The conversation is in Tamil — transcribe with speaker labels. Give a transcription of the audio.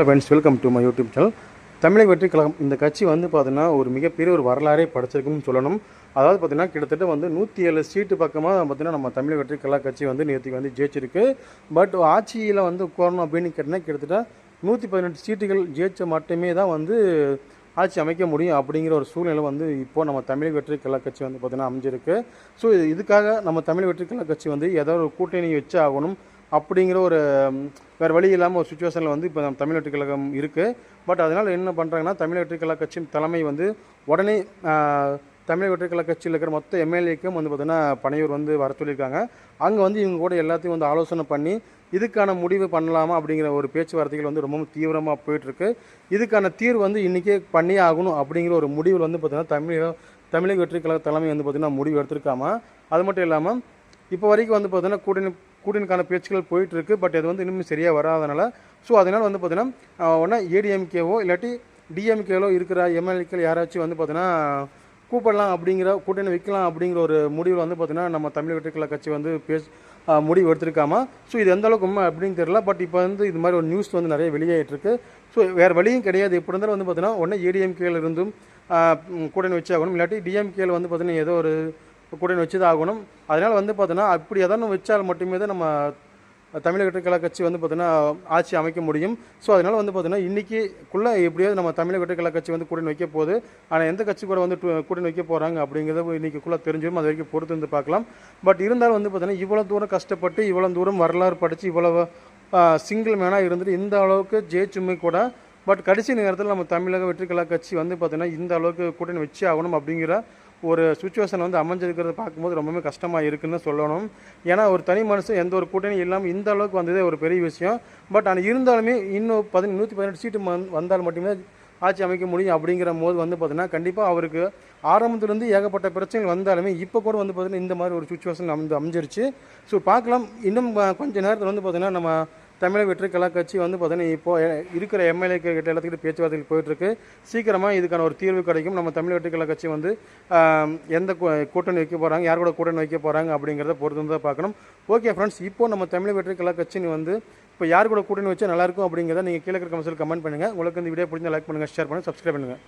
Speaker 1: Friends, welcome to my YouTube channel. தமிழக வெற்றி கழகம் இந்த கட்சி வந்து பார்த்தீங்கன்னா ஒரு மிகப்பெரிய ஒரு வரலாறே படைச்சிருக்குன்னு சொல்லணும். அதாவது பார்த்தீங்கன்னா கிட்டத்தட்ட வந்து 107 சீட்டு பக்கமாக பார்த்தீங்கன்னா நம்ம தமிழக வெற்றி கழக கட்சி வந்து நேற்றுக்கு வந்து ஜெயிச்சிருக்கு. பட் ஆட்சியில் வந்து உட்காரணும் அப்படின்னு கேட்டிங்கன்னா கிட்டத்தட்ட 118 சீட்டுகள் ஜெயிச்ச மட்டுமே தான் வந்து ஆட்சி அமைக்க முடியும் அப்படிங்கிற ஒரு சூழ்நிலை வந்து இப்போது நம்ம தமிழக வெற்றி கழக கட்சி வந்து பார்த்தீங்கன்னா அமைஞ்சிருக்கு. ஸோ இதுக்காக நம்ம தமிழக வெற்றி கழக கட்சி வந்து ஏதாவது ஒரு கூட்டணி வச்சு ஆகணும் அப்படிங்கிற ஒரு வேறு வழி இல்லாமல் ஒரு சுச்சுவேஷனில் வந்து இப்போ நம்ம தமிழ் வெற்றி கழகம் இருக்குது. பட் அதனால் என்ன பண்ணுறாங்கன்னா தமிழ் வெற்றி கழக கட்சி தலைமை வந்து உடனே தமிழக வெற்றி கழக கட்சியில் இருக்கிற மொத்த எம்எல்ஏக்கும் வந்து பார்த்திங்கன்னா பனையூர் வந்து வர சொல்லியிருக்காங்க. அங்கே வந்து இவங்க கூட எல்லாத்தையும் வந்து ஆலோசனை பண்ணி இதுக்கான முடிவு பண்ணலாமா அப்படிங்கிற ஒரு பேச்சுவார்த்தைகள் வந்து ரொம்பவும் தீவிரமாக போயிட்டுருக்கு. இதுக்கான தீர்வு வந்து இன்றைக்கே பண்ணியே ஆகணும் அப்படிங்கிற ஒரு முடிவில் வந்து பார்த்திங்கன்னா தமிழக வெற்றி கழக தலைமை வந்து பார்த்திங்கன்னா முடிவு எடுத்திருக்காமா. அது மட்டும் இல்லாமல் இப்போ வரைக்கும் வந்து பார்த்திங்கன்னா கூட்டணிக்கான பேச்சுக்கள் போயிட்டுருக்கு. பட் அது வந்து இன்னும் சரியாக வராதனால அதனால் வந்து பார்த்திங்கன்னா ஒன்றா ஏடிஎம்கேவோ இல்லாட்டி டிஎம்கேவோ இருக்கிற எம்எல்ஏக்கள் யாராச்சும் வந்து பார்த்திங்கன்னா கூப்பிடலாம் அப்படிங்கிற கூட்டணி வைக்கலாம் அப்படிங்கிற ஒரு முடிவில் வந்து பார்த்திங்கன்னா நம்ம தமிழ் வெற்றி கழக கட்சி வந்து முடிவு எடுத்திருக்காமா. இது எந்த அளவுக்கு உண்மை அப்படின்னு தெரியல. பட் இப்போ வந்து இது மாதிரி ஒரு நியூஸ் வந்து நிறைய வெளியாகிட்டுருக்கு. வேறு வழியும் கிடையாது. எப்படி இருந்தாலும் வந்து பார்த்திங்கன்னா ஒன்றா ஏடிஎம்கேல இருந்தும் கூட்டணி வச்சு ஆகணும், இல்லாட்டி டிஎம்கேல வந்து பார்த்திங்கன்னா ஏதோ ஒரு கூட்டணி வச்சு தான் ஆகணும். அதனால் வந்து பார்த்தோன்னா அப்படி எதாவது வச்சால் மட்டுமே தான் நம்ம தமிழக வெற்றி கழக கட்சி வந்து பார்த்தோன்னா ஆட்சி அமைக்க முடியும். அதனால் வந்து பார்த்தோன்னா இன்றைக்கிக்குள்ளே எப்படியாவது நம்ம தமிழக வெற்றி கழக கட்சி வந்து கூட்டணி வைக்க போகுது. ஆனால் எந்த கட்சி கூட வந்து கூட்டணி வைக்க போகிறாங்க அப்படிங்கிறத இன்றைக்கிக்குள்ளே தெரிஞ்சிடும். அது வரைக்கும் பொறுத்து வந்து பார்க்கலாம். பட் இருந்தாலும் வந்து பார்த்தோன்னா இவ்வளோ தூரம் கஷ்டப்பட்டு இவ்வளோ தூரம் வரலாறு படித்து இவ்வளோ சிங்கிள் மேனாக இருந்துட்டு இந்த அளவுக்கு ஜெயிச்சுமே கூட பட் கடைசி நேரத்தில் நம்ம தமிழக வெற்றி கழக கட்சி வந்து பார்த்தோன்னா இந்த அளவுக்கு கூட்டணி வச்சு ஆகணும் அப்படிங்கிற ஒரு சுச்சுவேஷன் வந்து அமைஞ்சிருக்கிறத பார்க்கும்போது ரொம்பவே கஷ்டமாக இருக்குதுன்னு சொல்லணும். ஏன்னா ஒரு தனி மனுஷன் எந்த ஒரு கூட்டணியும் இல்லாமல் இந்த அளவுக்கு வந்ததே ஒரு பெரிய விஷயம். பட் ஆனால் இருந்தாலுமே இன்னும் 118 சீட்டு வந்தால் மட்டுமே ஆட்சி அமைக்க முடியும் அப்படிங்கிற போது வந்து பார்த்தீங்கன்னா கண்டிப்பாக அவருக்கு ஆரம்பத்துலேருந்து ஏகப்பட்ட பிரச்சனைகள் வந்தாலுமே இப்போ கூட வந்து பார்த்திங்கன்னா இந்த மாதிரி ஒரு சுச்சுவேஷன் அமைஞ்சிருச்சு. பார்க்கலாம். இன்னும் கொஞ்சம் நேரத்தில் வந்து பார்த்திங்கன்னா நம்ம தமிழக வெற்றி கழக கட்சி வந்து பார்த்தீங்கன்னா இப்போது இருக்கிற எம்எல்ஏ கிட்ட எல்லாத்துக்கிட்ட பேச்சுவார்த்தைகள் போயிட்டுருக்கு. சீக்கிரமாக இதுக்கான ஒரு தீர்வு கிடைக்கும். நம்ம தமிழக வெற்றி கழக கட்சி வந்து எந்த கூட்டணி வைக்க போகிறாங்க, யார் கூட கூட்டணி வைக்க போகிறாங்க அப்படிங்கிறத பொறுத்து தான் பார்க்கணும். ஓகே ஃப்ரெண்ட்ஸ், இப்போது நம்ம தமிழக வெற்றி கழக கட்சி வந்து இப்போ யார் கூட கூட்டணி வச்சா நல்லாயிருக்கும் அப்படிங்கிறத நீங்கள் கீழே கமெண்ட்ஸில் கமெண்ட் பண்ணுங்கள். உங்களுக்கு இந்த வீடியோ பிடிச்சா லைக் பண்ணுங்கள், ஷேர் பண்ணுங்கள், சப்ஸ்கிரைப் பண்ணுங்கள்.